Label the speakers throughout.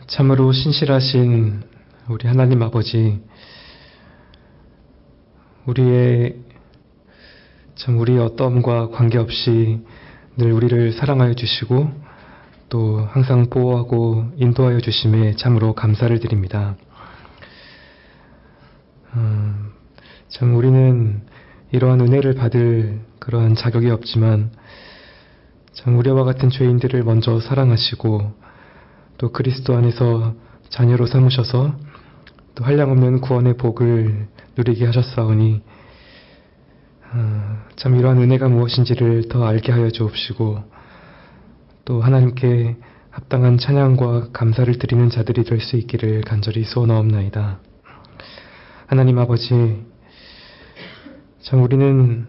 Speaker 1: 참으로 신실하신 우리 하나님 아버지, 우리의 어떠함과 관계없이 늘 우리를 사랑하여 주시고 또 항상 보호하고 인도하여 주심에 참으로 감사를 드립니다. 참 우리는 이러한 은혜를 받을 그러한 자격이 없지만 참 우리와 같은 죄인들을 먼저 사랑하시고 또 그리스도 안에서 자녀로 삼으셔서 또 한량없는 구원의 복을 누리게 하셨사오니 참 이러한 은혜가 무엇인지를 더 알게 하여 주옵시고 또 하나님께 합당한 찬양과 감사를 드리는 자들이 될 수 있기를 간절히 소원하옵나이다. 하나님 아버지, 참 우리는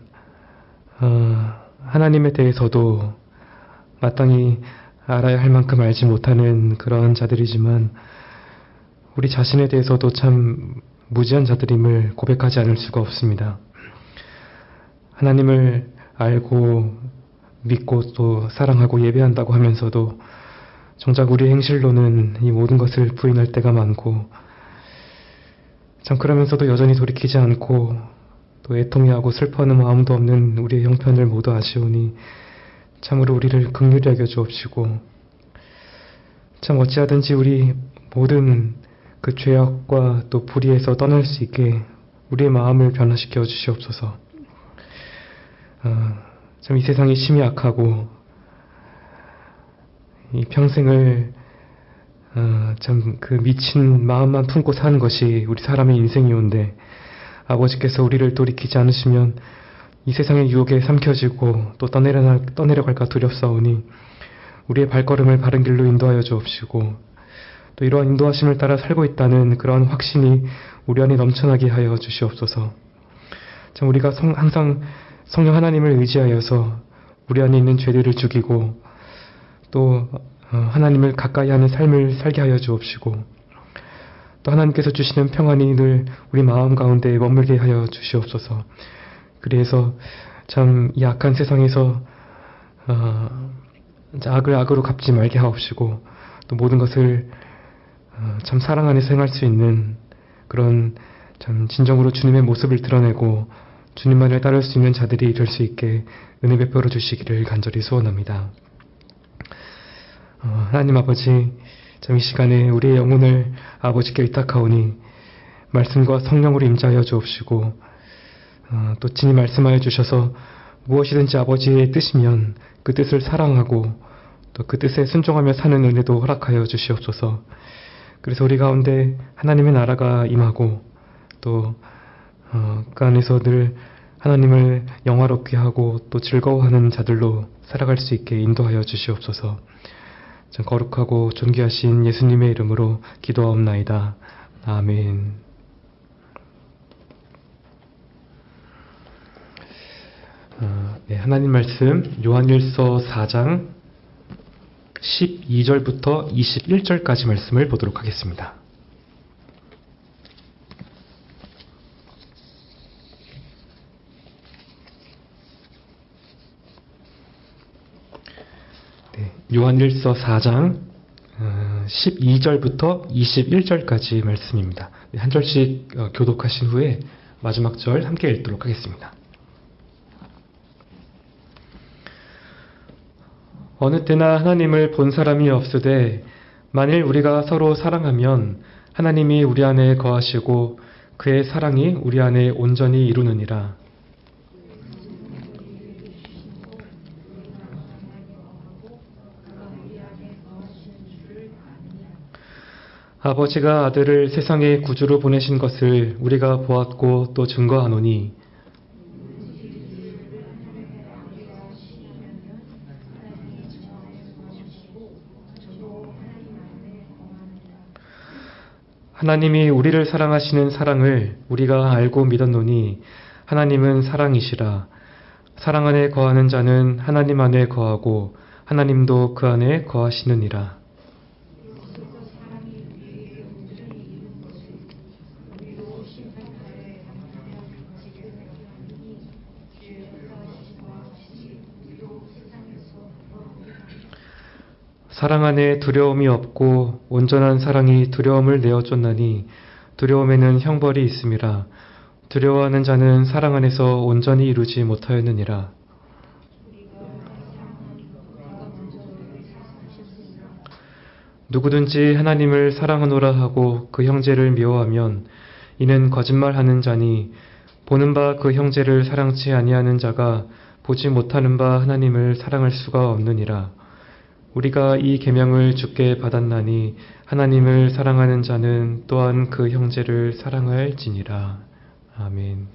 Speaker 1: 하나님에 대해서도 마땅히 알아야 할 만큼 알지 못하는 그러한 자들이지만 우리 자신에 대해서도 참 무지한 자들임을 고백하지 않을 수가 없습니다. 하나님을 알고 믿고 또 사랑하고 예배한다고 하면서도 정작 우리의 행실로는 이 모든 것을 부인할 때가 많고 참 그러면서도 여전히 돌이키지 않고 또 애통해하고 슬퍼하는 마음도 없는 우리의 형편을 모두 아시오니 참으로 우리를 긍휼히 여겨 주옵시고 참 어찌하든지 우리 모든 그 죄악과 또 불의에서 떠날 수 있게 우리의 마음을 변화시켜 주시옵소서. 참 이 세상이 심히 악하고 이 평생을 참 그 미친 마음만 품고 사는 것이 우리 사람의 인생이온데 아버지께서 우리를 돌이키지 않으시면 이 세상의 유혹에 삼켜지고 또 떠내려갈까 두렵사오니 우리의 발걸음을 바른 길로 인도하여 주옵시고 또 이러한 인도하심을 따라 살고 있다는 그러한 확신이 우리 안에 넘쳐나게 하여 주시옵소서. 참 우리가 항상 성령 하나님을 의지하여서 우리 안에 있는 죄들을 죽이고 또 하나님을 가까이 하는 삶을 살게 하여 주옵시고 또 하나님께서 주시는 평안이 늘 우리 마음 가운데 머물게 하여 주시옵소서. 그래서 참 이 악한 세상에서 악을 악으로 갚지 말게 하옵시고 또 모든 것을 참 사랑 안에서 행할 수 있는 그런 참 진정으로 주님의 모습을 드러내고 주님만을 따를 수 있는 자들이 될 수 있게 은혜 베풀어 주시기를 간절히 소원합니다. 하나님 아버지, 참 이 시간에 우리의 영혼을 아버지께 의탁하오니 말씀과 성령으로 임자하여 주옵시고 또 친히 말씀하여 주셔서 무엇이든지 아버지의 뜻이면 그 뜻을 사랑하고 또 그 뜻에 순종하며 사는 은혜도 허락하여 주시옵소서. 그래서 우리 가운데 하나님의 나라가 임하고 또 그 안에서 늘 하나님을 영화롭게 하고 또 즐거워하는 자들로 살아갈 수 있게 인도하여 주시옵소서. 참 거룩하고 존귀하신 예수님의 이름으로 기도하옵나이다. 아멘. 네, 하나님 말씀 요한일서 4장 12절부터 21절까지 말씀을 보도록 하겠습니다. 네, 요한일서 4장 12절부터 21절까지 말씀입니다. 네, 한 절씩 교독하신 후에 마지막 절 함께 읽도록 하겠습니다. 어느 때나 하나님을 본 사람이 없으되 만일 우리가 서로 사랑하면 하나님이 우리 안에 거하시고 그의 사랑이 우리 안에 온전히 이루느니라. 아버지가 아들을 세상에 구주로 보내신 것을 우리가 보았고 또 증거하노니 하나님이 우리를 사랑하시는 사랑을 우리가 알고 믿었노니 하나님은 사랑이시라. 사랑 안에 거하는 자는 하나님 안에 거하고 하나님도 그 안에 거하시느니라. 사랑 안에 두려움이 없고 온전한 사랑이 두려움을 내어 쫓나니 두려움에는 형벌이 있음이라. 두려워하는 자는 사랑 안에서 온전히 이루지 못하였느니라. 누구든지 하나님을 사랑하노라 하고 그 형제를 미워하면 이는 거짓말하는 자니 보는 바 그 형제를 사랑치 아니하는 자가 보지 못하는 바 하나님을 사랑할 수가 없느니라. 우리가 이 계명을 주께 받았나니 하나님을 사랑하는 자는 또한 그 형제를 사랑할지니라. 아멘.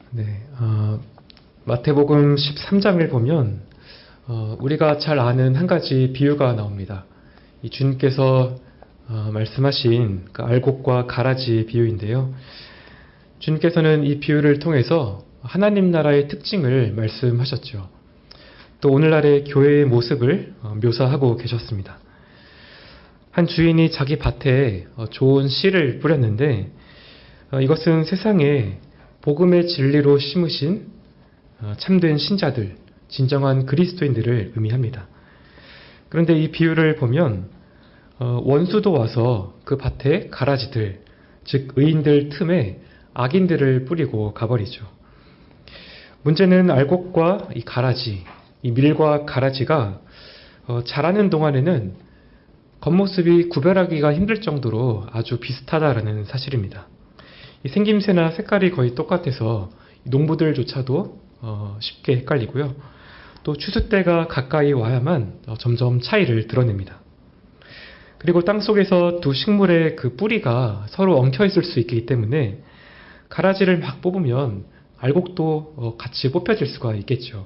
Speaker 1: 네, 마태복음 13장을 보면 우리가 잘 아는 한 가지 비유가 나옵니다. 이 주님께서 말씀하신 그 알곡과 가라지 비유인데요. 주님께서는 이 비유를 통해서 하나님 나라의 특징을 말씀하셨죠. 또 오늘날의 교회의 모습을 묘사하고 계셨습니다. 한 주인이 자기 밭에 좋은 씨를 뿌렸는데 이것은 세상에 복음의 진리로 심으신 참된 신자들, 진정한 그리스도인들을 의미합니다. 그런데 이 비유를 보면 원수도 와서 그 밭에 가라지들, 즉 의인들 틈에 악인들을 뿌리고 가버리죠. 문제는 알곡과 이 가라지, 이 밀과 가라지가 자라는 동안에는 겉모습이 구별하기가 힘들 정도로 아주 비슷하다라는 사실입니다. 이 생김새나 색깔이 거의 똑같아서 농부들조차도 쉽게 헷갈리고요. 또 추수 때가 가까이 와야만 점점 차이를 드러냅니다. 그리고 땅속에서 두 식물의 그 뿌리가 서로 엉켜 있을 수 있기 때문에 가라지를 막 뽑으면 알곡도 같이 뽑혀질 수가 있겠죠.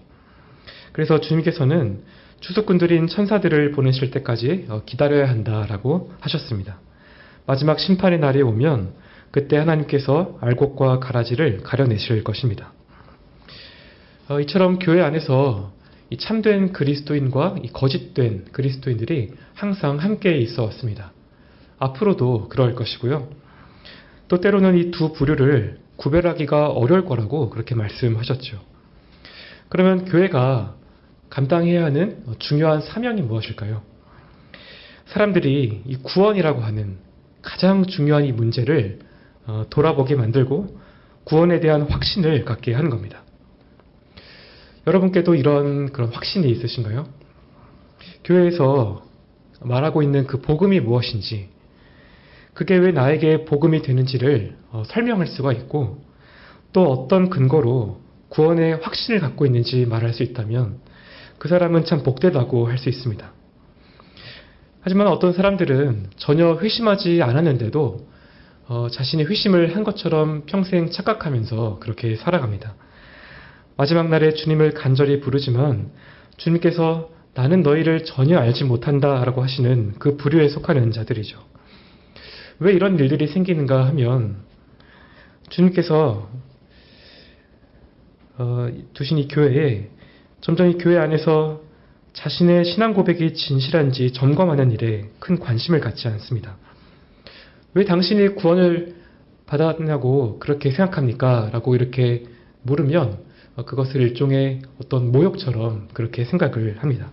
Speaker 1: 그래서 주님께서는 추수꾼들인 천사들을 보내실 때까지 기다려야 한다라고 하셨습니다. 마지막 심판의 날이 오면 그때 하나님께서 알곡과 가라지를 가려내실 것입니다. 이처럼 교회 안에서 이 참된 그리스도인과 이 거짓된 그리스도인들이 항상 함께 있어 왔습니다. 앞으로도 그럴 것이고요. 또 때로는 이 두 부류를 구별하기가 어려울 거라고 그렇게 말씀하셨죠. 그러면 교회가 감당해야 하는 중요한 사명이 무엇일까요? 사람들이 이 구원이라고 하는 가장 중요한 이 문제를 돌아보게 만들고 구원에 대한 확신을 갖게 하는 겁니다. 여러분께도 이런 그런 확신이 있으신가요? 교회에서 말하고 있는 그 복음이 무엇인지, 그게 왜 나에게 복음이 되는지를 설명할 수가 있고, 또 어떤 근거로 구원의 확신을 갖고 있는지 말할 수 있다면 그 사람은 참 복되다고 할 수 있습니다. 하지만 어떤 사람들은 전혀 회심하지 않았는데도 자신이 회심을 한 것처럼 평생 착각하면서 그렇게 살아갑니다. 마지막 날에 주님을 간절히 부르지만 주님께서 나는 너희를 전혀 알지 못한다 라고 하시는 그 부류에 속하는 자들이죠. 왜 이런 일들이 생기는가 하면 주님께서 두신 이 교회에 점점 이 교회 안에서 자신의 신앙 고백이 진실한지 점검하는 일에 큰 관심을 갖지 않습니다. 왜 당신이 구원을 받았냐고 그렇게 생각합니까? 라고 이렇게 물으면 그것을 일종의 어떤 모욕처럼 그렇게 생각을 합니다.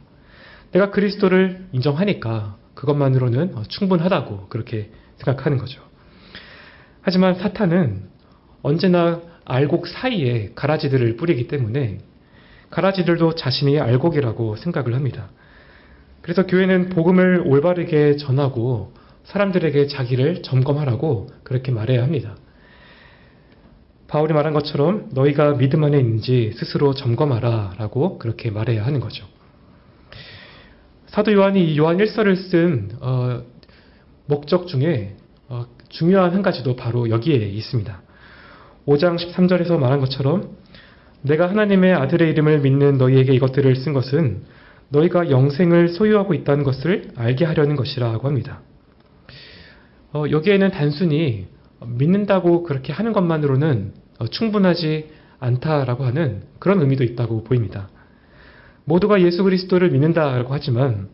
Speaker 1: 내가 그리스도를 인정하니까 그것만으로는 충분하다고 그렇게 생각하는 거죠. 하지만 사탄은 언제나 알곡 사이에 가라지들을 뿌리기 때문에 가라지들도 자신이 알곡이라고 생각을 합니다. 그래서 교회는 복음을 올바르게 전하고 사람들에게 자기를 점검하라고 그렇게 말해야 합니다. 바울이 말한 것처럼 너희가 믿음 안에 있는지 스스로 점검하라 라고 그렇게 말해야 하는 거죠. 사도 요한이 이 요한 1서를 쓴 목적 중에 중요한 한 가지도 바로 여기에 있습니다. 5장 13절에서 말한 것처럼 내가 하나님의 아들의 이름을 믿는 너희에게 이것들을 쓴 것은 너희가 영생을 소유하고 있다는 것을 알게 하려는 것이라고 합니다. 여기에는 단순히 믿는다고 그렇게 하는 것만으로는 충분하지 않다라고 하는 그런 의미도 있다고 보입니다. 모두가 예수 그리스도를 믿는다라고 하지만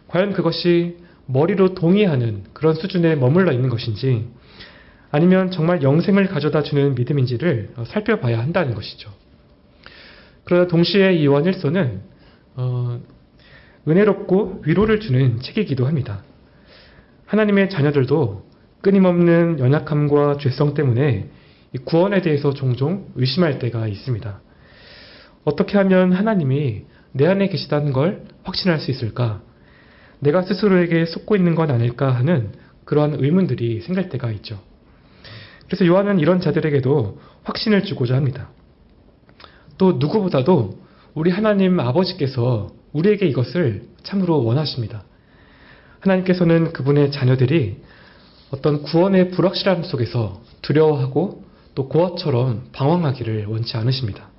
Speaker 1: 과연 그것이 머리로 동의하는 그런 수준에 머물러 있는 것인지 아니면 정말 영생을 가져다 주는 믿음인지를 살펴봐야 한다는 것이죠. 그러나 동시에 이 요한 1서는 은혜롭고 위로를 주는 책이기도 합니다. 하나님의 자녀들도 끊임없는 연약함과 죄성 때문에 이 구원에 대해서 종종 의심할 때가 있습니다. 어떻게 하면 하나님이 내 안에 계시다는 걸 확신할 수 있을까? 내가 스스로에게 속고 있는 건 아닐까 하는 그러한 의문들이 생길 때가 있죠. 그래서 요한은 이런 자들에게도 확신을 주고자 합니다. 또 누구보다도 우리 하나님 아버지께서 우리에게 이것을 참으로 원하십니다. 하나님께서는 그분의 자녀들이 어떤 구원의 불확실함 속에서 두려워하고 또 고아처럼 방황하기를 원치 않으십니다.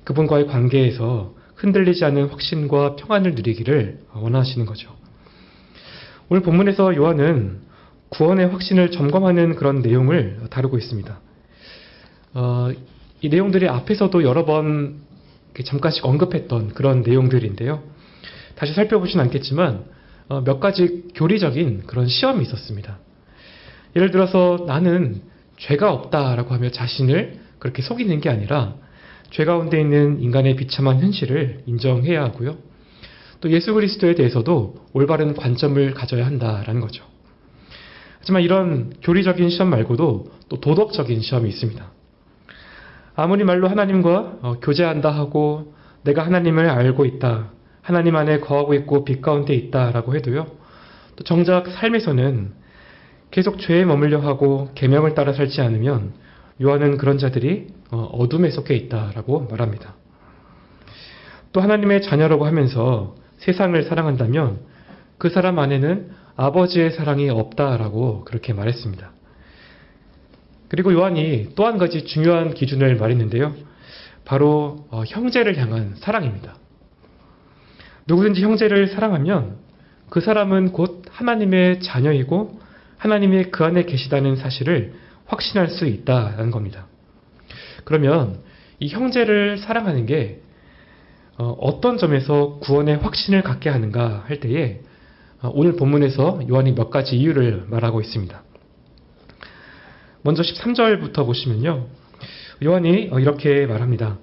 Speaker 1: 그분과의 관계에서 흔들리지 않은 확신과 평안을 누리기를 원하시는 거죠. 오늘 본문에서 요한은 구원의 확신을 점검하는 그런 내용을 다루고 있습니다. 이 내용들이 앞에서도 여러 번 잠깐씩 언급했던 그런 내용들인데요. 다시 살펴보진 않겠지만 몇 가지 교리적인 그런 시험이 있었습니다. 예를 들어서 나는 죄가 없다라고 하며 자신을 그렇게 속이는 게 아니라 죄 가운데 있는 인간의 비참한 현실을 인정해야 하고요. 또 예수 그리스도에 대해서도 올바른 관점을 가져야 한다라는 거죠. 하지만 이런 교리적인 시험 말고도 또 도덕적인 시험이 있습니다. 아무리 말로 하나님과 교제한다 하고 내가 하나님을 알고 있다, 하나님 안에 거하고 있고 빛 가운데 있다라고 해도요. 또 정작 삶에서는 계속 죄에 머물려 하고 계명을 따라 살지 않으면 요한은 그런 자들이 어둠에 속해 있다라고 말합니다. 또 하나님의 자녀라고 하면서 세상을 사랑한다면 그 사람 안에는 아버지의 사랑이 없다라고 그렇게 말했습니다. 그리고 요한이 또 한 가지 중요한 기준을 말했는데요. 바로 형제를 향한 사랑입니다. 누구든지 형제를 사랑하면 그 사람은 곧 하나님의 자녀이고 하나님이 그 안에 계시다는 사실을 확신할 수 있다는 겁니다. 그러면 이 형제를 사랑하는 게 어떤 점에서 구원의 확신을 갖게 하는가 할 때에 오늘 본문에서 요한이 몇 가지 이유를 말하고 있습니다. 먼저 13절부터 보시면요. 요한이 이렇게 말합니다.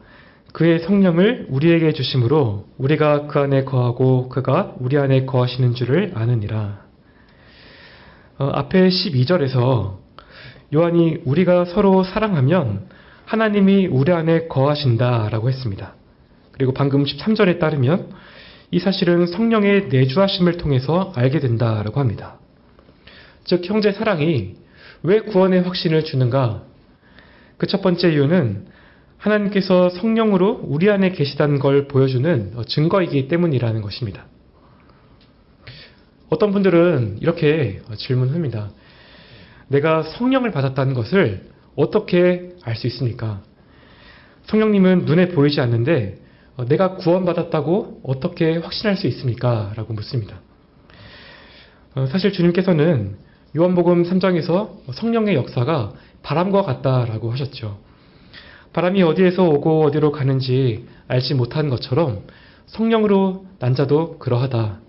Speaker 1: 그의 성령을 우리에게 주심으로 우리가 그 안에 거하고 그가 우리 안에 거하시는 줄을 아느니라. 앞에 12절에서 요한이 우리가 서로 사랑하면 하나님이 우리 안에 거하신다라고 했습니다. 그리고 방금 13절에 따르면 이 사실은 성령의 내주하심을 통해서 알게 된다라고 합니다. 즉 형제 사랑이 왜 구원의 확신을 주는가? 그 첫 번째 이유는 하나님께서 성령으로 우리 안에 계시다는 걸 보여주는 증거이기 때문이라는 것입니다. 어떤 분들은 이렇게 질문합니다. 내가 성령을 받았다는 것을 어떻게 알 수 있습니까? 성령님은 눈에 보이지 않는데 내가 구원받았다고 어떻게 확신할 수 있습니까? 라고 묻습니다. 사실 주님께서는 요한복음 3장에서 성령의 역사가 바람과 같다라고 하셨죠. 바람이 어디에서 오고 어디로 가는지 알지 못한 것처럼 성령으로 난 자도 그러하다.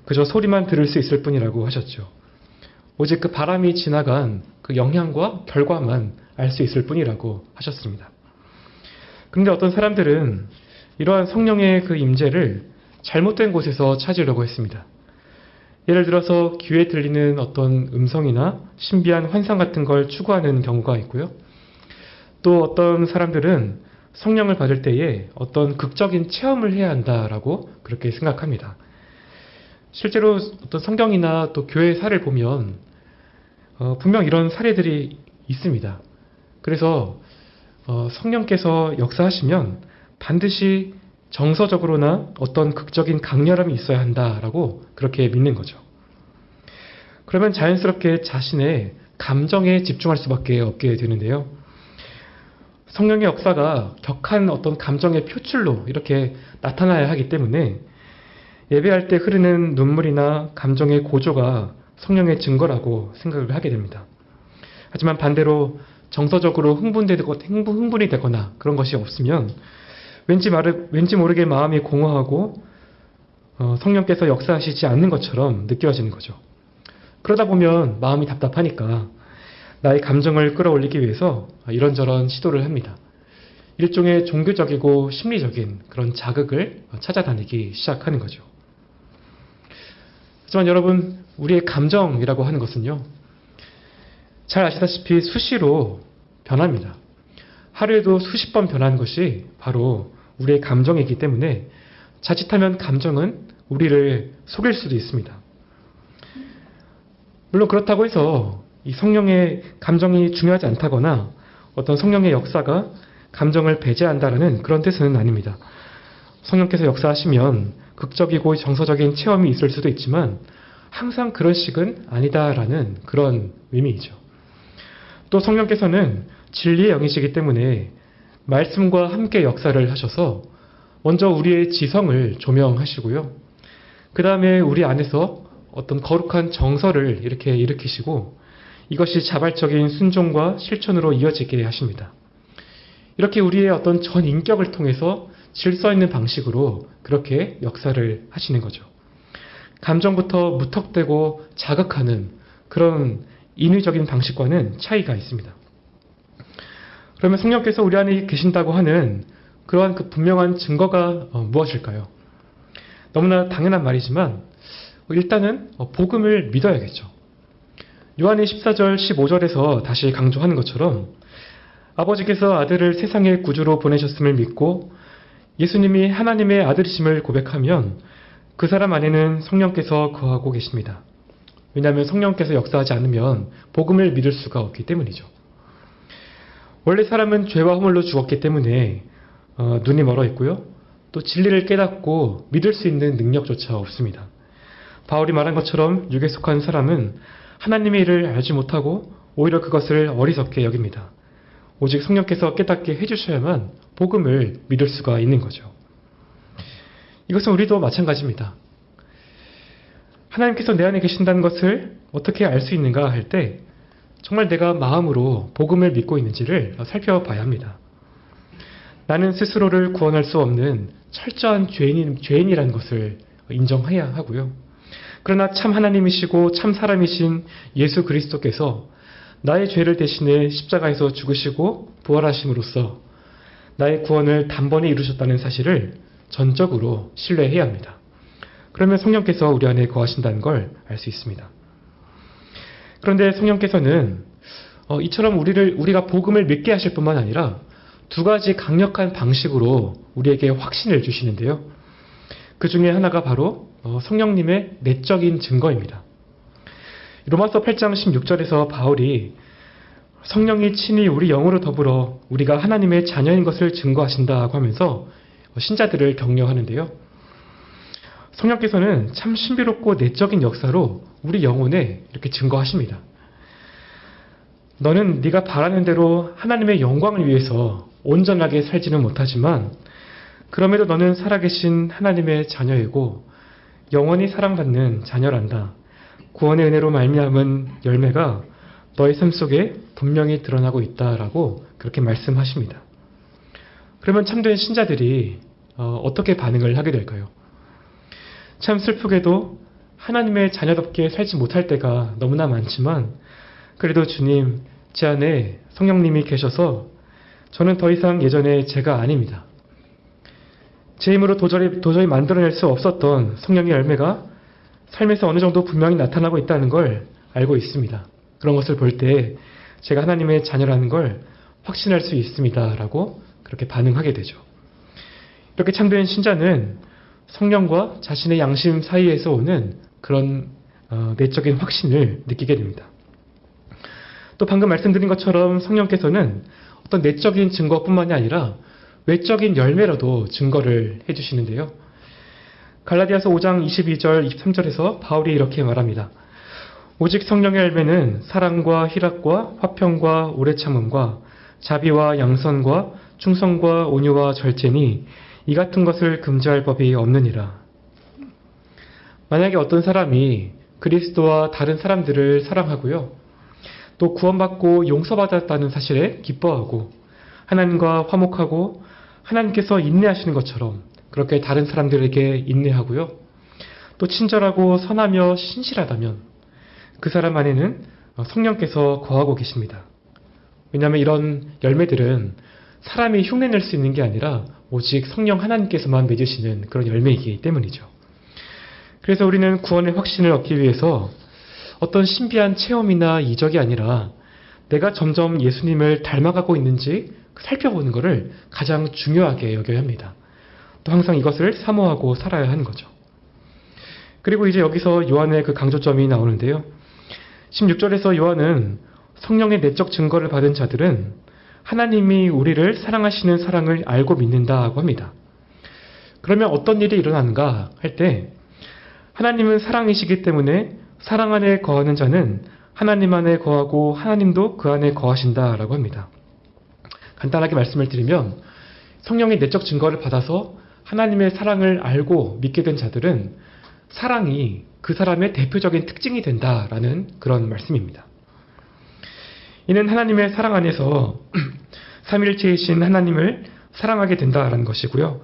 Speaker 1: 그저 소리만 들을 수 있을 뿐이라고 하셨죠. 오직 그 바람이 지나간 그 영향과 결과만 알 수 있을 뿐이라고 하셨습니다. 그런데 어떤 사람들은 이러한 성령의 그 임재를 잘못된 곳에서 찾으려고 했습니다. 예를 들어서 귀에 들리는 어떤 음성이나 신비한 환상 같은 걸 추구하는 경우가 있고요. 또 어떤 사람들은 성령을 받을 때에 어떤 극적인 체험을 해야 한다라고 그렇게 생각합니다. 실제로 어떤 성경이나 또 교회 사례를 보면 분명 이런 사례들이 있습니다. 그래서 성령께서 역사하시면 반드시 정서적으로나 어떤 극적인 강렬함이 있어야 한다라고 그렇게 믿는 거죠. 그러면 자연스럽게 자신의 감정에 집중할 수밖에 없게 되는데요. 성령의 역사가 격한 어떤 감정의 표출로 이렇게 나타나야 하기 때문에 예배할 때 흐르는 눈물이나 감정의 고조가 성령의 증거라고 생각을 하게 됩니다. 하지만 반대로 정서적으로 흥분이 되거나 그런 것이 없으면 왠지 모르게 마음이 공허하고 성령께서 역사하시지 않는 것처럼 느껴지는 거죠. 그러다 보면 마음이 답답하니까 나의 감정을 끌어올리기 위해서 이런저런 시도를 합니다. 일종의 종교적이고 심리적인 그런 자극을 찾아다니기 시작하는 거죠. 하지만 여러분, 우리의 감정이라고 하는 것은요, 잘 아시다시피 수시로 변합니다. 하루에도 수십 번 변하는 것이 바로 우리의 감정이기 때문에 자칫하면 감정은 우리를 속일 수도 있습니다. 물론 그렇다고 해서 이 성령의 감정이 중요하지 않다거나 어떤 성령의 역사가 감정을 배제한다라는 그런 뜻은 아닙니다. 성령께서 역사하시면 극적이고 정서적인 체험이 있을 수도 있지만 항상 그런 식은 아니다라는 그런 의미이죠. 또 성령께서는 진리의 영이시기 때문에 말씀과 함께 역사를 하셔서 먼저 우리의 지성을 조명하시고요. 그 다음에 우리 안에서 어떤 거룩한 정서를 이렇게 일으키시고 이것이 자발적인 순종과 실천으로 이어지게 하십니다. 이렇게 우리의 어떤 전 인격을 통해서 질서 있는 방식으로 그렇게 역사를 하시는 거죠. 감정부터 무턱대고 자극하는 그런 인위적인 방식과는 차이가 있습니다. 그러면 성령께서 우리 안에 계신다고 하는 그러한 그 분명한 증거가 무엇일까요? 너무나 당연한 말이지만 일단은 복음을 믿어야겠죠. 요한의 14절, 15절에서 다시 강조하는 것처럼 아버지께서 아들을 세상의 구주로 보내셨음을 믿고 예수님이 하나님의 아들이심을 고백하면 그 사람 안에는 성령께서 거하고 계십니다. 왜냐하면 성령께서 역사하지 않으면 복음을 믿을 수가 없기 때문이죠. 원래 사람은 죄와 허물로 죽었기 때문에 눈이 멀어 있고요. 또 진리를 깨닫고 믿을 수 있는 능력조차 없습니다. 바울이 말한 것처럼 육에 속한 사람은 하나님의 일을 알지 못하고 오히려 그것을 어리석게 여깁니다. 오직 성령께서 깨닫게 해주셔야만 복음을 믿을 수가 있는 거죠. 이것은 우리도 마찬가지입니다. 하나님께서 내 안에 계신다는 것을 어떻게 알 수 있는가 할 때 정말 내가 마음으로 복음을 믿고 있는지를 살펴봐야 합니다. 나는 스스로를 구원할 수 없는 철저한 죄인이라는 것을 인정해야 하고요. 그러나 참 하나님이시고 참 사람이신 예수 그리스도께서 나의 죄를 대신해 십자가에서 죽으시고 부활하심으로써 나의 구원을 단번에 이루셨다는 사실을 전적으로 신뢰해야 합니다. 그러면 성령께서 우리 안에 거하신다는 걸 알 수 있습니다. 그런데 성령께서는 이처럼 우리가 복음을 믿게 하실 뿐만 아니라 두 가지 강력한 방식으로 우리에게 확신을 주시는데요. 그 중에 하나가 바로 성령님의 내적인 증거입니다. 로마서 8장 16절에서 바울이 성령이 친히 우리 영으로 더불어 우리가 하나님의 자녀인 것을 증거하신다고 하면서 신자들을 격려하는데요. 성령께서는 참 신비롭고 내적인 역사로 우리 영혼에 이렇게 증거하십니다. 너는 네가 바라는 대로 하나님의 영광을 위해서 온전하게 살지는 못하지만 그럼에도 너는 살아계신 하나님의 자녀이고 영원히 사랑받는 자녀란다. 구원의 은혜로 말미암은 열매가 너의 삶 속에 분명히 드러나고 있다라고 그렇게 말씀하십니다. 그러면 참된 신자들이 어떻게 반응을 하게 될까요? 참 슬프게도 하나님의 자녀답게 살지 못할 때가 너무나 많지만 그래도 주님, 제 안에 성령님이 계셔서 저는 더 이상 예전의 제가 아닙니다. 제 힘으로 도저히 만들어낼 수 없었던 성령의 열매가 삶에서 어느 정도 분명히 나타나고 있다는 걸 알고 있습니다. 그런 것을 볼 때 제가 하나님의 자녀라는 걸 확신할 수 있습니다. 라고 그렇게 반응하게 되죠. 이렇게 참된 신자는 성령과 자신의 양심 사이에서 오는 그런 내적인 확신을 느끼게 됩니다. 또 방금 말씀드린 것처럼 성령께서는 어떤 내적인 증거뿐만이 아니라 외적인 열매로도 증거를 해주시는데요. 갈라디아서 5장 22절, 23절에서 바울이 이렇게 말합니다. 오직 성령의 열매는 사랑과 희락과 화평과 오래 참음과 자비와 양선과 충성과 온유와 절제니 이 같은 것을 금지할 법이 없느니라. 만약에 어떤 사람이 그리스도와 다른 사람들을 사랑하고요. 또 구원받고 용서받았다는 사실에 기뻐하고 하나님과 화목하고 하나님께서 인내하시는 것처럼 그렇게 다른 사람들에게 인내하고요. 또 친절하고 선하며 신실하다면 그 사람 안에는 성령께서 거하고 계십니다. 왜냐하면 이런 열매들은 사람이 흉내낼 수 있는 게 아니라 오직 성령 하나님께서만 맺으시는 그런 열매이기 때문이죠. 그래서 우리는 구원의 확신을 얻기 위해서 어떤 신비한 체험이나 이적이 아니라 내가 점점 예수님을 닮아가고 있는지 살펴보는 것을 가장 중요하게 여겨야 합니다. 또 항상 이것을 사모하고 살아야 하는 거죠. 그리고 이제 여기서 요한의 그 강조점이 나오는데요. 16절에서 요한은 성령의 내적 증거를 받은 자들은 하나님이 우리를 사랑하시는 사랑을 알고 믿는다고 합니다. 그러면 어떤 일이 일어나는가 할 때 하나님은 사랑이시기 때문에 사랑 안에 거하는 자는 하나님 안에 거하고 하나님도 그 안에 거하신다라고 합니다. 간단하게 말씀을 드리면 성령의 내적 증거를 받아서 하나님의 사랑을 알고 믿게 된 자들은 사랑이 그 사람의 대표적인 특징이 된다라는 그런 말씀입니다. 이는 하나님의 사랑 안에서 삼위일체이신 하나님을 사랑하게 된다라는 것이고요.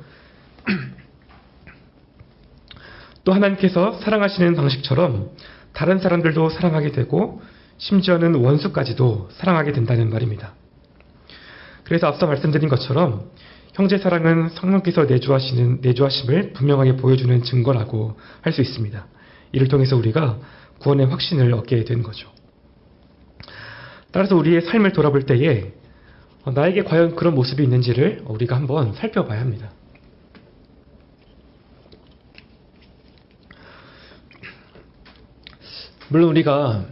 Speaker 1: 또 하나님께서 사랑하시는 방식처럼 다른 사람들도 사랑하게 되고 심지어는 원수까지도 사랑하게 된다는 말입니다. 그래서 앞서 말씀드린 것처럼 형제 사랑은 성령께서 내주하심을 분명하게 보여주는 증거라고 할 수 있습니다. 이를 통해서 우리가 구원의 확신을 얻게 되는 거죠. 따라서 우리의 삶을 돌아볼 때에 나에게 과연 그런 모습이 있는지를 우리가 한번 살펴봐야 합니다. 물론 우리가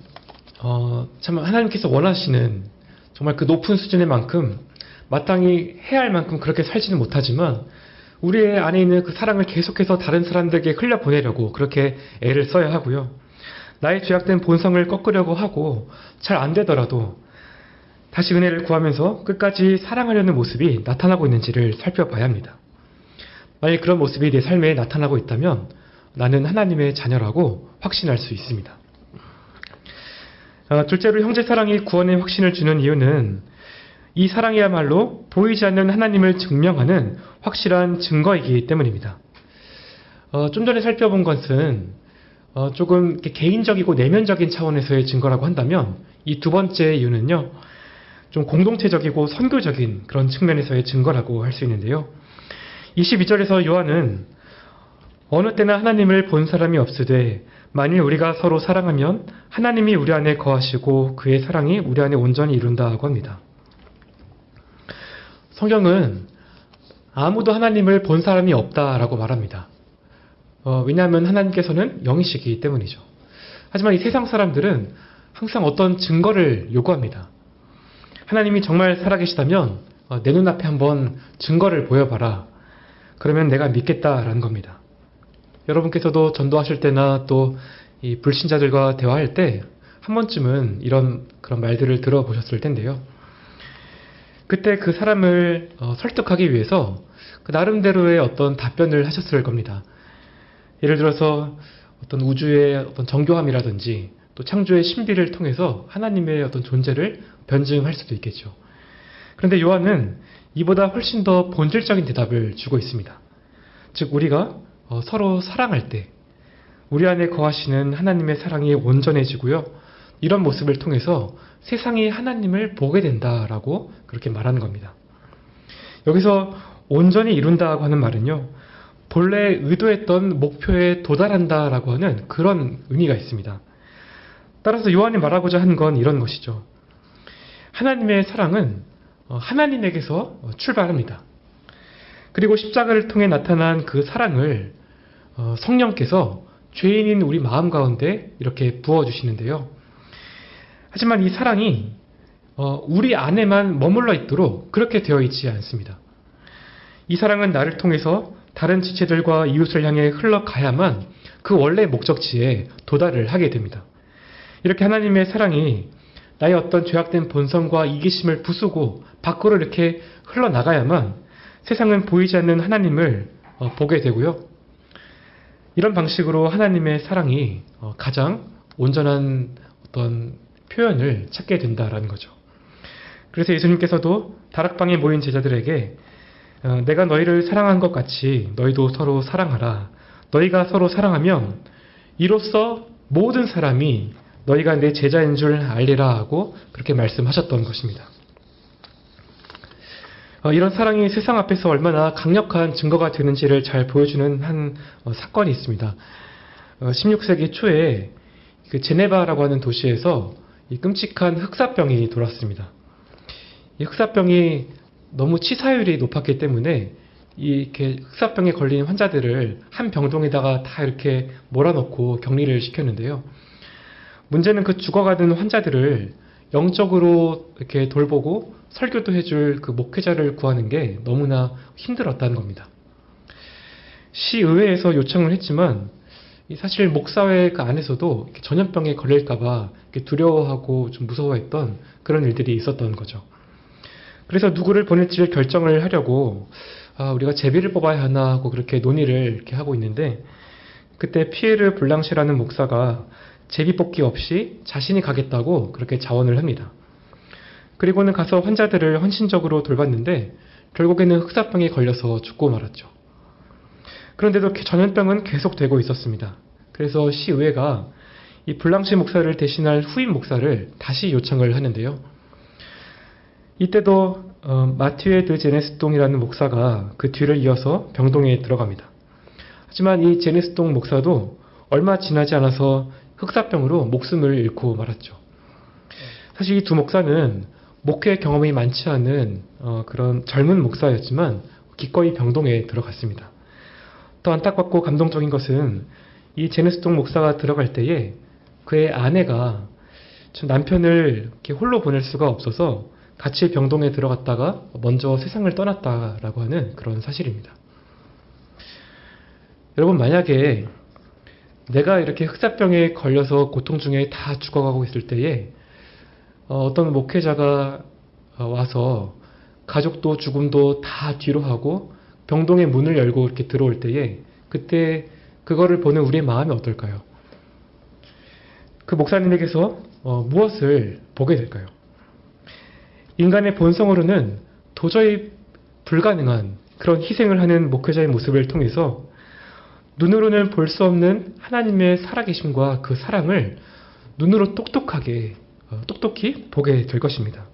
Speaker 1: 참 하나님께서 원하시는 정말 그 높은 수준의 만큼 마땅히 해야 할 만큼 그렇게 살지는 못하지만 우리의 안에 있는 그 사랑을 계속해서 다른 사람들에게 흘려보내려고 그렇게 애를 써야 하고요. 나의 죄악된 본성을 꺾으려고 하고 잘 안 되더라도 다시 은혜를 구하면서 끝까지 사랑하려는 모습이 나타나고 있는지를 살펴봐야 합니다. 만약 그런 모습이 내 삶에 나타나고 있다면 나는 하나님의 자녀라고 확신할 수 있습니다. 둘째로 형제 사랑이 구원의 확신을 주는 이유는 이 사랑이야말로 보이지 않는 하나님을 증명하는 확실한 증거이기 때문입니다. 좀 전에 살펴본 것은 조금 개인적이고 내면적인 차원에서의 증거라고 한다면 이 두 번째 이유는요, 좀 공동체적이고 선교적인 그런 측면에서의 증거라고 할 수 있는데요. 22절에서 요한은 어느 때나 하나님을 본 사람이 없으되 만일 우리가 서로 사랑하면 하나님이 우리 안에 거하시고 그의 사랑이 우리 안에 온전히 이룬다고 합니다. 성경은 아무도 하나님을 본 사람이 없다라고 말합니다. 왜냐하면 하나님께서는 영이시기 때문이죠. 하지만 이 세상 사람들은 항상 어떤 증거를 요구합니다. 하나님이 정말 살아계시다면 내 눈앞에 한번 증거를 보여봐라. 그러면 내가 믿겠다라는 겁니다. 여러분께서도 전도하실 때나 또 이 불신자들과 대화할 때 한 번쯤은 그런 말들을 들어보셨을 텐데요. 그때 그 사람을 설득하기 위해서 그 나름대로의 어떤 답변을 하셨을 겁니다. 예를 들어서 어떤 우주의 어떤 정교함이라든지 또 창조의 신비를 통해서 하나님의 어떤 존재를 변증할 수도 있겠죠. 그런데 요한은 이보다 훨씬 더 본질적인 대답을 주고 있습니다. 즉 우리가 서로 사랑할 때 우리 안에 거하시는 하나님의 사랑이 온전해지고요. 이런 모습을 통해서 세상이 하나님을 보게 된다라고 그렇게 말하는 겁니다. 여기서 온전히 이룬다고 하는 말은요, 본래 의도했던 목표에 도달한다라고 하는 그런 의미가 있습니다. 따라서 요한이 말하고자 한 건 이런 것이죠. 하나님의 사랑은 하나님에게서 출발합니다. 그리고 십자가를 통해 나타난 그 사랑을 성령께서 죄인인 우리 마음 가운데 이렇게 부어주시는데요. 하지만 이 사랑이 우리 안에만 머물러 있도록 그렇게 되어 있지 않습니다. 이 사랑은 나를 통해서 다른 지체들과 이웃을 향해 흘러가야만 그 원래 목적지에 도달을 하게 됩니다. 이렇게 하나님의 사랑이 나의 어떤 죄악된 본성과 이기심을 부수고 밖으로 이렇게 흘러나가야만 세상은 보이지 않는 하나님을 보게 되고요. 이런 방식으로 하나님의 사랑이 가장 온전한 어떤 표현을 찾게 된다라는 거죠. 그래서 예수님께서도 다락방에 모인 제자들에게 내가 너희를 사랑한 것 같이 너희도 서로 사랑하라. 너희가 서로 사랑하면 이로써 모든 사람이 너희가 내 제자인 줄 알리라 하고 그렇게 말씀하셨던 것입니다. 이런 사랑이 세상 앞에서 얼마나 강력한 증거가 되는지를 잘 보여주는 한 사건이 있습니다. 16세기 초에 그 제네바라고 하는 도시에서 이 끔찍한 흑사병이 돌았습니다. 이 흑사병이 너무 치사율이 높았기 때문에 이렇게 흑사병에 걸린 환자들을 한 병동에다가 다 이렇게 몰아넣고 격리를 시켰는데요. 문제는 그 죽어가는 환자들을 영적으로 이렇게 돌보고 설교도 해줄 그 목회자를 구하는 게 너무나 힘들었다는 겁니다. 시의회에서 요청을 했지만 사실 목사회 그 안에서도 전염병에 걸릴까봐 두려워하고 좀 무서워했던 그런 일들이 있었던 거죠. 그래서 누구를 보낼지를 결정을 하려고 우리가 제비를 뽑아야 하나 하고 그렇게 논의를 이렇게 하고 있는데, 그때 피에르 블랑시라는 목사가 제비 뽑기 없이 자신이 가겠다고 그렇게 자원을 합니다. 그리고는 가서 환자들을 헌신적으로 돌봤는데 결국에는 흑사병에 걸려서 죽고 말았죠. 그런데도 전염병은 계속되고 있었습니다. 그래서 시의회가 이 블랑시 목사를 대신할 후임 목사를 다시 요청을 하는데요. 이때도 마티에 드 제네스똥이라는 목사가 그 뒤를 이어서 병동에 들어갑니다. 하지만 이 제네스똥 목사도 얼마 지나지 않아서 흑사병으로 목숨을 잃고 말았죠. 사실 이 두 목사는 목회 경험이 많지 않은 그런 젊은 목사였지만 기꺼이 병동에 들어갔습니다. 더 안타깝고 감동적인 것은 이 제네스똥 목사가 들어갈 때에 그의 아내가 남편을 이렇게 홀로 보낼 수가 없어서 같이 병동에 들어갔다가 먼저 세상을 떠났다라고 하는 그런 사실입니다. 여러분, 만약에 내가 이렇게 흑사병에 걸려서 고통 중에 다 죽어가고 있을 때에 어떤 목회자가 와서 가족도 죽음도 다 뒤로 하고 병동의 문을 열고 이렇게 들어올 때에 그때 그거를 보는 우리의 마음이 어떨까요? 그 목사님에게서 무엇을 보게 될까요? 인간의 본성으로는 도저히 불가능한 그런 희생을 하는 목회자의 모습을 통해서 눈으로는 볼 수 없는 하나님의 살아계심과 그 사랑을 눈으로 똑똑히 보게 될 것입니다.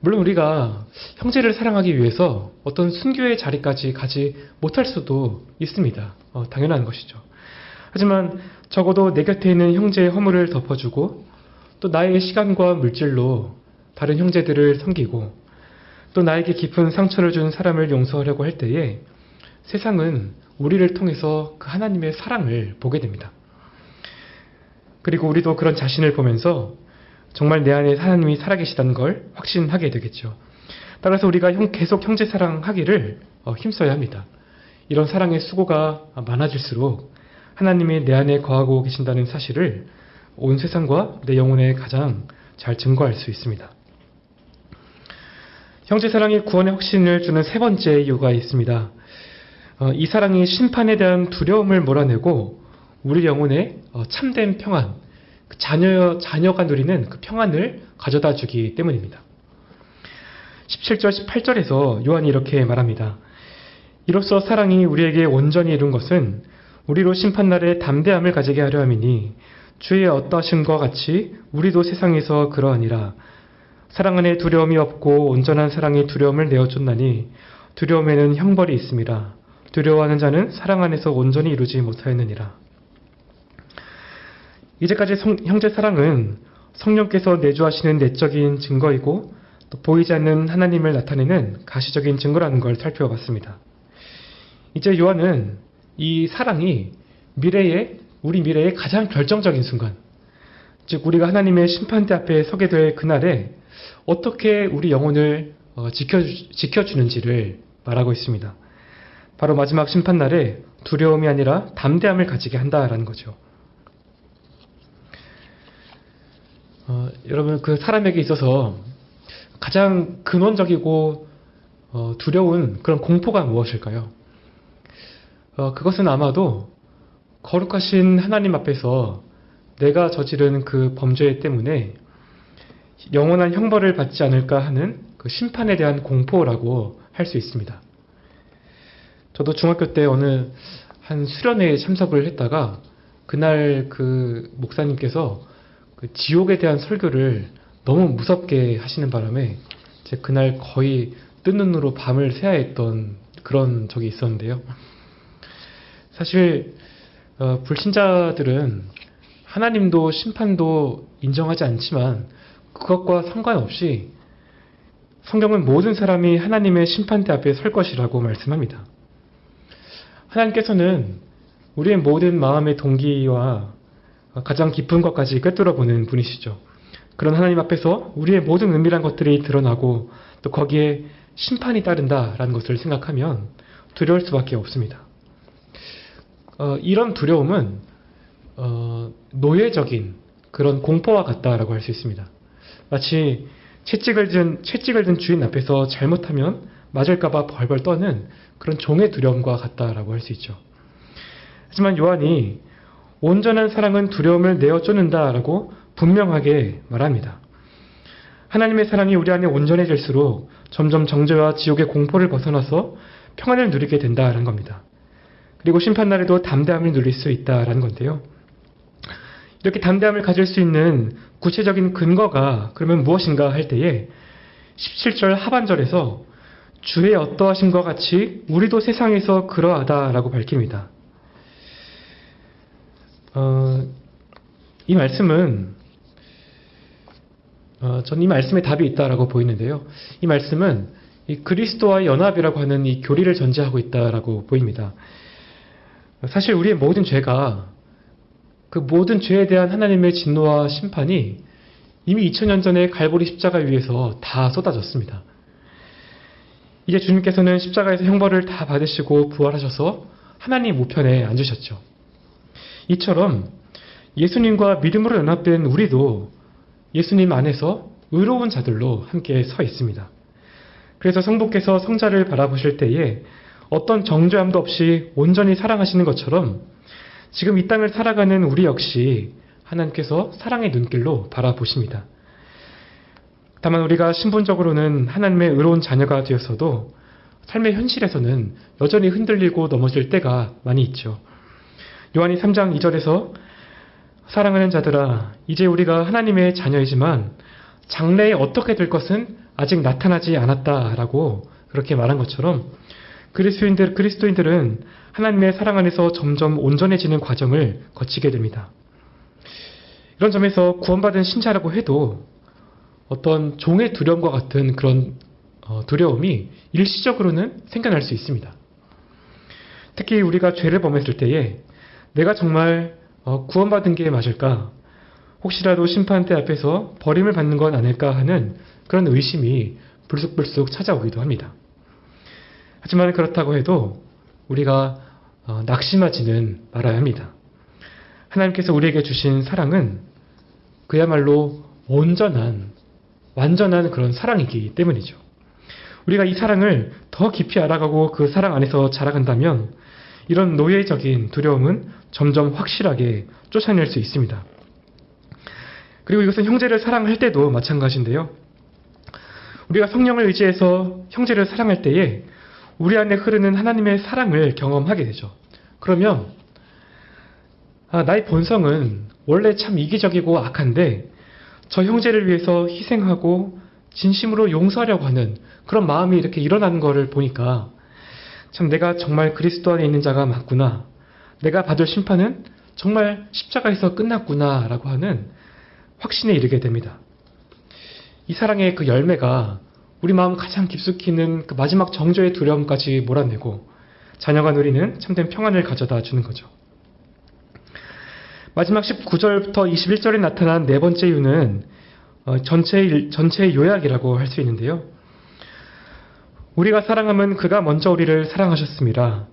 Speaker 1: 물론 우리가 형제를 사랑하기 위해서 어떤 순교의 자리까지 가지 못할 수도 있습니다. 당연한 것이죠. 하지만 적어도 내 곁에 있는 형제의 허물을 덮어주고 또 나의 시간과 물질로 다른 형제들을 섬기고 또 나에게 깊은 상처를 준 사람을 용서하려고 할 때에 세상은 우리를 통해서 그 하나님의 사랑을 보게 됩니다. 그리고 우리도 그런 자신을 보면서 정말 내 안에 하나님이 살아계시다는 걸 확신하게 되겠죠. 따라서 우리가 계속 형제 사랑하기를 힘써야 합니다. 이런 사랑의 수고가 많아질수록 하나님이 내 안에 거하고 계신다는 사실을 온 세상과 내 영혼에 가장 잘 증거할 수 있습니다. 형제 사랑이 구원의 확신을 주는 세 번째 이유가 있습니다. 이 사랑이 심판에 대한 두려움을 몰아내고 우리 영혼에 참된 평안, 자녀가 누리는 그 평안을 가져다 주기 때문입니다. 17절, 18절에서 요한이 이렇게 말합니다. 이로써 사랑이 우리에게 온전히 이룬 것은 우리로 심판날에 담대함을 가지게 하려 함이니 주의 어떠하심과 같이 우리도 세상에서 그러하니라. 사랑 안에 두려움이 없고 온전한 사랑이 두려움을 내어쫓나니 두려움에는 형벌이 있음이라. 두려워하는 자는 사랑 안에서 온전히 이루지 못하였느니라. 이제까지 형제 사랑은 성령께서 내주하시는 내적인 증거이고 또 보이지 않는 하나님을 나타내는 가시적인 증거라는 걸 살펴봤습니다. 이제 요한은 이 사랑이 우리 미래의 가장 결정적인 순간, 즉 우리가 하나님의 심판대 앞에 서게 될 그날에 어떻게 우리 영혼을 지켜주는지를 말하고 있습니다. 바로 마지막 심판날에 두려움이 아니라 담대함을 가지게 한다라는 거죠. 여러분, 그 사람에게 있어서 가장 근원적이고 두려운 그런 공포가 무엇일까요? 그것은 아마도 거룩하신 하나님 앞에서 내가 저지른 그 범죄 때문에 영원한 형벌을 받지 않을까 하는 그 심판에 대한 공포라고 할 수 있습니다. 저도 중학교 때 어느 한 수련회에 참석을 했다가 그날 그 목사님께서 그 지옥에 대한 설교를 너무 무섭게 하시는 바람에 이제 그날 거의 뜬 눈으로 밤을 새야 했던 그런 적이 있었는데요. 사실 불신자들은 하나님도 심판도 인정하지 않지만 그것과 상관없이 성경은 모든 사람이 하나님의 심판대 앞에 설 것이라고 말씀합니다. 하나님께서는 우리의 모든 마음의 동기와 가장 깊은 것까지 꿰뚫어 보는 분이시죠. 그런 하나님 앞에서 우리의 모든 은밀한 것들이 드러나고 또 거기에 심판이 따른다라는 것을 생각하면 두려울 수밖에 없습니다. 이런 두려움은 노예적인 그런 공포와 같다라고 할 수 있습니다. 마치 채찍을 든 주인 앞에서 잘못하면 맞을까봐 벌벌 떠는 그런 종의 두려움과 같다라고 할 수 있죠. 하지만 요한이 온전한 사랑은 두려움을 내어 쫓는다라고 분명하게 말합니다. 하나님의 사랑이 우리 안에 온전해질수록 점점 정죄와 지옥의 공포를 벗어나서 평안을 누리게 된다라는 겁니다. 그리고 심판날에도 담대함을 누릴 수 있다라는 건데요. 이렇게 담대함을 가질 수 있는 구체적인 근거가 그러면 무엇인가 할 때에 17절 하반절에서 주의 어떠하심과 같이 우리도 세상에서 그러하다라고 밝힙니다. 이 말씀은 저는 이 말씀에 답이 있다라고 보이는데요. 이 말씀은 이 그리스도와의 연합이라고 하는 이 교리를 전제하고 있다라고 보입니다. 사실 우리의 모든 죄가 그 모든 죄에 대한 하나님의 진노와 심판이 이미 2000년 전에 갈보리 십자가 위에서 다 쏟아졌습니다. 이제 주님께서는 십자가에서 형벌을 다 받으시고 부활하셔서 하나님 우편에 앉으셨죠. 이처럼 예수님과 믿음으로 연합된 우리도 예수님 안에서 의로운 자들로 함께 서 있습니다. 그래서 성부께서 성자를 바라보실 때에 어떤 정죄함도 없이 온전히 사랑하시는 것처럼 지금 이 땅을 살아가는 우리 역시 하나님께서 사랑의 눈길로 바라보십니다. 다만 우리가 신분적으로는 하나님의 의로운 자녀가 되었어도 삶의 현실에서는 여전히 흔들리고 넘어질 때가 많이 있죠. 요한이 3장 2절에서 사랑하는 자들아 이제 우리가 하나님의 자녀이지만 장래에 어떻게 될 것은 아직 나타나지 않았다라고 그렇게 말한 것처럼 그리스도인들은 하나님의 사랑 안에서 점점 온전해지는 과정을 거치게 됩니다. 이런 점에서 구원받은 신자라고 해도 어떤 종의 두려움과 같은 그런 두려움이 일시적으로는 생겨날 수 있습니다. 특히 우리가 죄를 범했을 때에 내가 정말 구원받은 게 맞을까? 혹시라도 심판대 앞에서 버림을 받는 건 아닐까 하는 그런 의심이 불쑥불쑥 찾아오기도 합니다. 하지만 그렇다고 해도 우리가 낙심하지는 말아야 합니다. 하나님께서 우리에게 주신 사랑은 그야말로 완전한 그런 사랑이기 때문이죠. 우리가 이 사랑을 더 깊이 알아가고 그 사랑 안에서 자라간다면 이런 노예적인 두려움은 점점 확실하게 쫓아낼 수 있습니다. 그리고 이것은 형제를 사랑할 때도 마찬가지인데요. 우리가 성령을 의지해서 형제를 사랑할 때에 우리 안에 흐르는 하나님의 사랑을 경험하게 되죠. 그러면 나의 본성은 원래 참 이기적이고 악한데 저 형제를 위해서 희생하고 진심으로 용서하려고 하는 그런 마음이 이렇게 일어나는 것을 보니까 참 내가 정말 그리스도 안에 있는 자가 맞구나. 내가 받을 심판은 정말 십자가에서 끝났구나 라고 하는 확신에 이르게 됩니다. 이 사랑의 그 열매가 우리 마음 가장 깊숙이 있는 그 마지막 정죄의 두려움까지 몰아내고 자녀가 누리는 참된 평안을 가져다 주는 거죠. 마지막 19절부터 21절에 나타난 네 번째 이유는 전체의 요약이라고 할 수 있는데요. 우리가 사랑함은 그가 먼저 우리를 사랑하셨습니다.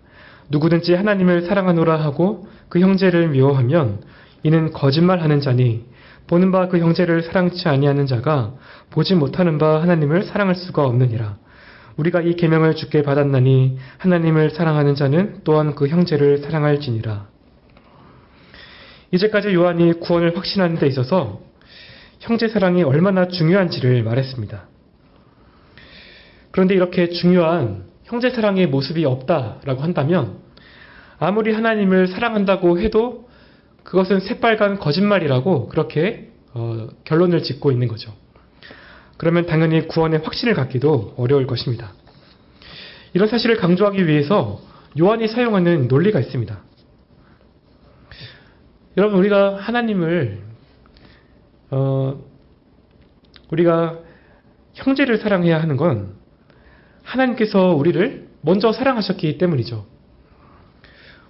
Speaker 1: 누구든지 하나님을 사랑하노라 하고 그 형제를 미워하면 이는 거짓말하는 자니 보는 바 그 형제를 사랑치 아니하는 자가 보지 못하는 바 하나님을 사랑할 수가 없느니라. 우리가 이 계명을 주께 받았나니 하나님을 사랑하는 자는 또한 그 형제를 사랑할지니라. 이제까지 요한이 구원을 확신하는 데 있어서 형제 사랑이 얼마나 중요한지를 말했습니다. 그런데 이렇게 중요한 형제 사랑의 모습이 없다라고 한다면 아무리 하나님을 사랑한다고 해도 그것은 새빨간 거짓말이라고 그렇게 결론을 짓고 있는 거죠. 그러면 당연히 구원의 확신을 갖기도 어려울 것입니다. 이런 사실을 강조하기 위해서 요한이 사용하는 논리가 있습니다. 여러분, 우리가 하나님을 우리가 형제를 사랑해야 하는 건 하나님께서 우리를 먼저 사랑하셨기 때문이죠.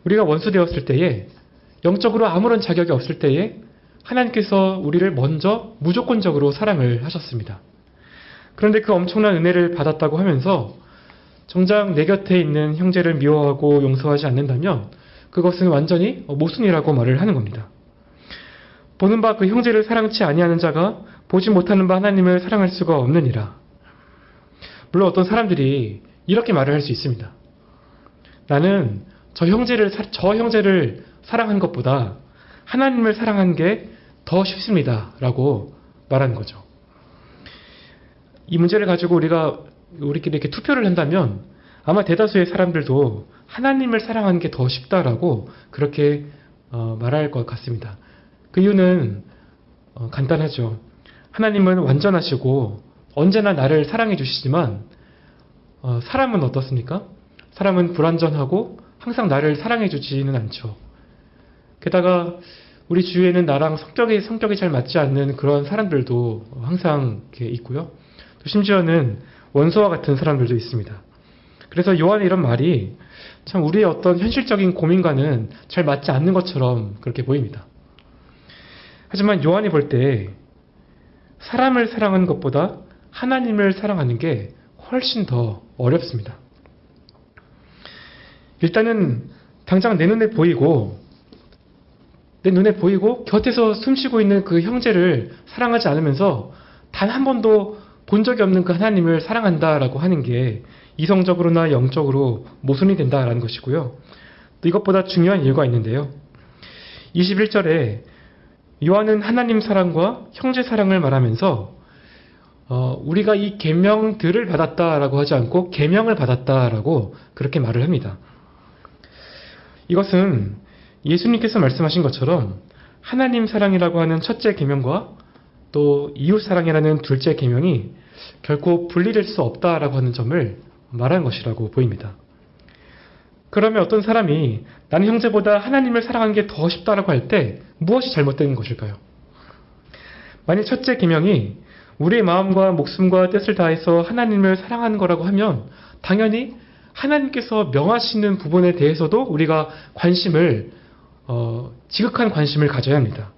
Speaker 1: 우리가 원수 되었을 때에, 영적으로 아무런 자격이 없을 때에 하나님께서 우리를 먼저 무조건적으로 사랑을 하셨습니다. 그런데 그 엄청난 은혜를 받았다고 하면서 정작 내 곁에 있는 형제를 미워하고 용서하지 않는다면 그것은 완전히 모순이라고 말을 하는 겁니다. 보는 바 그 형제를 사랑치 아니하는 자가 보지 못하는 바 하나님을 사랑할 수가 없느니라. 물론 어떤 사람들이 이렇게 말을 할 수 있습니다. 나는 저 형제를 사랑한 것보다 하나님을 사랑한 게 더 쉽습니다. 라고 말하는 거죠. 이 문제를 가지고 우리끼리 이렇게 투표를 한다면 아마 대다수의 사람들도 하나님을 사랑하는 게 더 쉽다라고 그렇게 말할 것 같습니다. 그 이유는 간단하죠. 하나님은 완전하시고 언제나 나를 사랑해 주시지만 사람은 어떻습니까? 사람은 불완전하고 항상 나를 사랑해 주지는 않죠. 게다가 우리 주위에는 나랑 성격이 잘 맞지 않는 그런 사람들도 항상 이렇게 있고요. 또 심지어는 원수와 같은 사람들도 있습니다. 그래서 요한의 이런 말이 참 우리의 어떤 현실적인 고민과는 잘 맞지 않는 것처럼 그렇게 보입니다. 하지만 요한이 볼 때 사람을 사랑하는 것보다 하나님을 사랑하는 게 훨씬 더 어렵습니다. 일단은 당장 내 눈에 보이고 곁에서 숨쉬고 있는 그 형제를 사랑하지 않으면서 단 한 번도 본 적이 없는 그 하나님을 사랑한다라고 하는 게 이성적으로나 영적으로 모순이 된다라는 것이고요. 또 이것보다 중요한 이유가 있는데요. 21절에 요한은 하나님 사랑과 형제 사랑을 말하면서 우리가 이 계명들을 받았다라고 하지 않고 계명을 받았다라고 그렇게 말을 합니다. 이것은 예수님께서 말씀하신 것처럼 하나님 사랑이라고 하는 첫째 계명과 또 이웃 사랑이라는 둘째 계명이 결코 분리될 수 없다라고 하는 점을 말하는 것이라고 보입니다. 그러면 어떤 사람이 나는 형제보다 하나님을 사랑하는 게 더 쉽다라고 할 때 무엇이 잘못된 것일까요? 만약 첫째 계명이 우리의 마음과 목숨과 뜻을 다해서 하나님을 사랑하는 거라고 하면 당연히 하나님께서 명하시는 부분에 대해서도 우리가 지극한 관심을 가져야 합니다.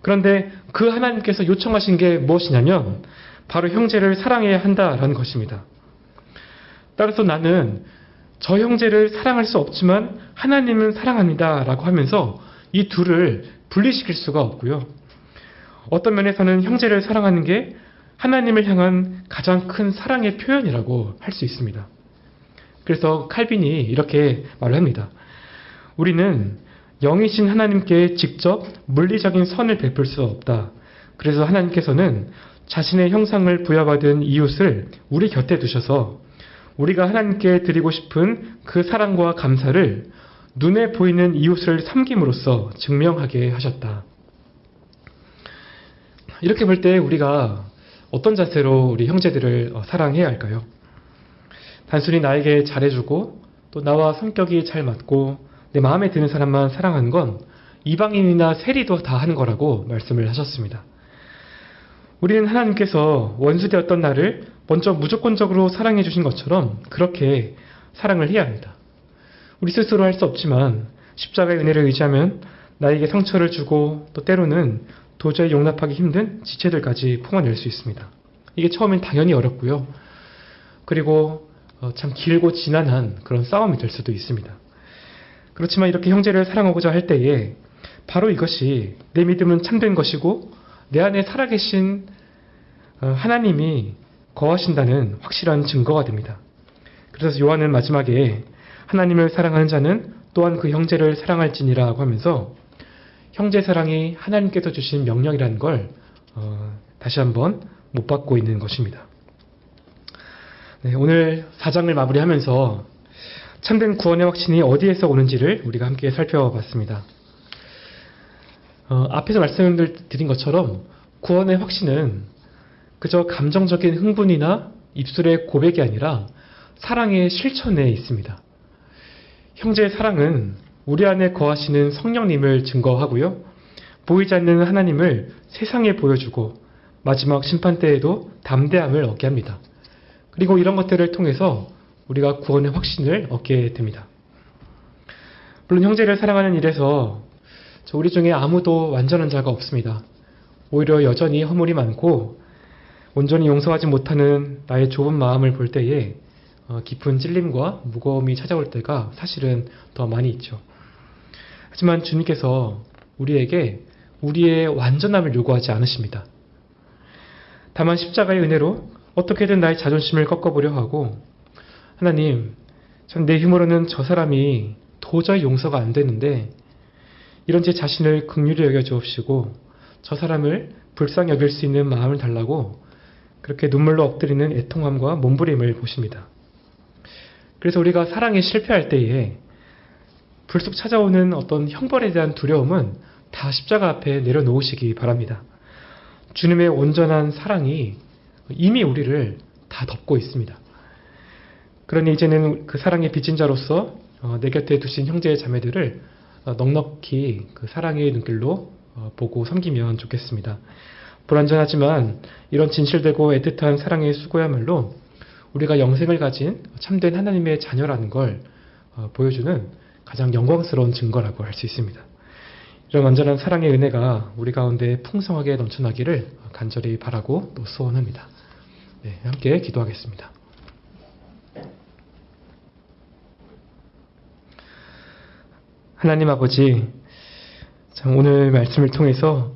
Speaker 1: 그런데 그 하나님께서 요청하신 게 무엇이냐면 바로 형제를 사랑해야 한다라는 것입니다. 따라서 나는 저 형제를 사랑할 수 없지만 하나님은 사랑합니다 라고 하면서 이 둘을 분리시킬 수가 없고요. 어떤 면에서는 형제를 사랑하는 게 하나님을 향한 가장 큰 사랑의 표현이라고 할 수 있습니다. 그래서 칼빈이 이렇게 말을 합니다. 우리는 영이신 하나님께 직접 물리적인 선을 베풀 수 없다. 그래서 하나님께서는 자신의 형상을 부여받은 이웃을 우리 곁에 두셔서 우리가 하나님께 드리고 싶은 그 사랑과 감사를 눈에 보이는 이웃을 섬김으로써 증명하게 하셨다. 이렇게 볼 때 우리가 어떤 자세로 우리 형제들을 사랑해야 할까요? 단순히 나에게 잘해주고 또 나와 성격이 잘 맞고 내 마음에 드는 사람만 사랑하는 건 이방인이나 세리도 다 하는 거라고 말씀을 하셨습니다. 우리는 하나님께서 원수되었던 나를 먼저 무조건적으로 사랑해 주신 것처럼 그렇게 사랑을 해야 합니다. 우리 스스로 할 수 없지만 십자가의 은혜를 의지하면 나에게 상처를 주고 또 때로는 도저히 용납하기 힘든 지체들까지 품어낼 수 있습니다. 이게 처음엔 당연히 어렵고요. 그리고 참 길고 지난한 그런 싸움이 될 수도 있습니다. 그렇지만 이렇게 형제를 사랑하고자 할 때에 바로 이것이 내 믿음은 참된 것이고 내 안에 살아계신 하나님이 거하신다는 확실한 증거가 됩니다. 그래서 요한은 마지막에 하나님을 사랑하는 자는 또한 그 형제를 사랑할지니라고 하면서 형제 사랑이 하나님께서 주신 명령이라는 걸 다시 한번 못 받고 있는 것입니다. 네, 오늘 4장을 마무리하면서 참된 구원의 확신이 어디에서 오는지를 우리가 함께 살펴봤습니다. 앞에서 말씀드린 것처럼 구원의 확신은 그저 감정적인 흥분이나 입술의 고백이 아니라 사랑의 실천에 있습니다. 형제의 사랑은 우리 안에 거하시는 성령님을 증거하고요. 보이지 않는 하나님을 세상에 보여주고 마지막 심판 때에도 담대함을 얻게 합니다. 그리고 이런 것들을 통해서 우리가 구원의 확신을 얻게 됩니다. 물론 형제를 사랑하는 일에서 우리 중에 아무도 완전한 자가 없습니다. 오히려 여전히 허물이 많고 온전히 용서하지 못하는 나의 좁은 마음을 볼 때에 깊은 찔림과 무거움이 찾아올 때가 사실은 더 많이 있죠. 하지만 주님께서 우리에게 우리의 완전함을 요구하지 않으십니다. 다만 십자가의 은혜로 어떻게든 나의 자존심을 꺾어보려 하고, 하나님, 전 내 힘으로는 저 사람이 도저히 용서가 안 되는데 이런 제 자신을 긍휼히 여겨주옵시고 저 사람을 불쌍히 여길 수 있는 마음을 달라고 그렇게 눈물로 엎드리는 애통함과 몸부림을 보십니다. 그래서 우리가 사랑에 실패할 때에 불쑥 찾아오는 어떤 형벌에 대한 두려움은 다 십자가 앞에 내려놓으시기 바랍니다. 주님의 온전한 사랑이 이미 우리를 다 덮고 있습니다. 그러니 이제는 그 사랑의 빚진 자로서 내 곁에 두신 형제의 자매들을 넉넉히 그 사랑의 눈길로 보고 섬기면 좋겠습니다. 불완전하지만 이런 진실되고 애틋한 사랑의 수고야말로 우리가 영생을 가진 참된 하나님의 자녀라는 걸 보여주는 가장 영광스러운 증거라고 할 수 있습니다. 이런 완전한 사랑의 은혜가 우리 가운데 풍성하게 넘쳐나기를 간절히 바라고 또 소원합니다. 네, 함께 기도하겠습니다. 하나님 아버지, 참 오늘 말씀을 통해서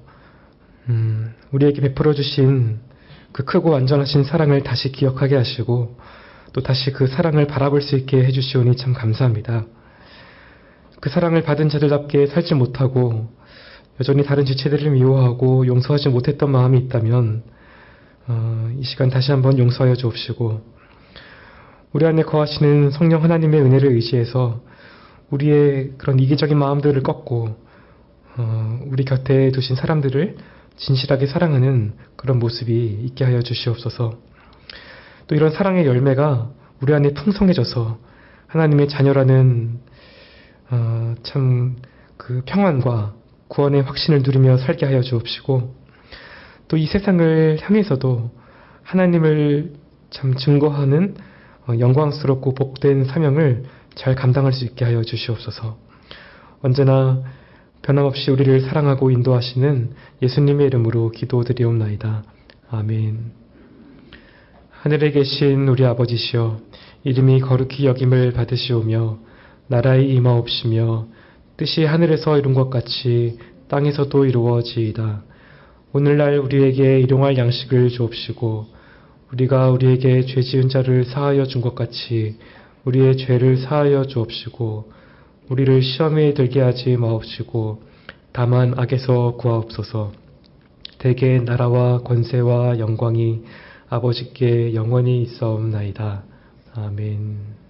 Speaker 1: 우리에게 베풀어 주신 그 크고 완전하신 사랑을 다시 기억하게 하시고 또 다시 그 사랑을 바라볼 수 있게 해주시오니 참 감사합니다. 그 사랑을 받은 자들답게 살지 못하고 여전히 다른 지체들을 미워하고 용서하지 못했던 마음이 있다면 이 시간 다시 한번 용서하여 주옵시고 우리 안에 거하시는 성령 하나님의 은혜를 의지해서 우리의 그런 이기적인 마음들을 꺾고 우리 곁에 두신 사람들을 진실하게 사랑하는 그런 모습이 있게 하여 주시옵소서. 또 이런 사랑의 열매가 우리 안에 풍성해져서 하나님의 자녀라는 참 그 평안과 구원의 확신을 누리며 살게 하여 주옵시고 또 이 세상을 향해서도 하나님을 참 증거하는 영광스럽고 복된 사명을 잘 감당할 수 있게 하여 주시옵소서. 언제나 변함없이 우리를 사랑하고 인도하시는 예수님의 이름으로 기도드리옵나이다. 아멘. 하늘에 계신 우리 아버지시여, 이름이 거룩히 여김을 받으시오며 나라의 임하옵시며 뜻이 하늘에서 이룬 것 같이 땅에서도 이루어지이다. 오늘날 우리에게 일용할 양식을 주옵시고 우리가 우리에게 죄 지은 자를 사하여 준 것 같이 우리의 죄를 사하여 주옵시고 우리를 시험에 들게 하지 마옵시고 다만 악에서 구하옵소서. 대개 나라와 권세와 영광이 아버지께 영원히 있사옵나이다. 아멘.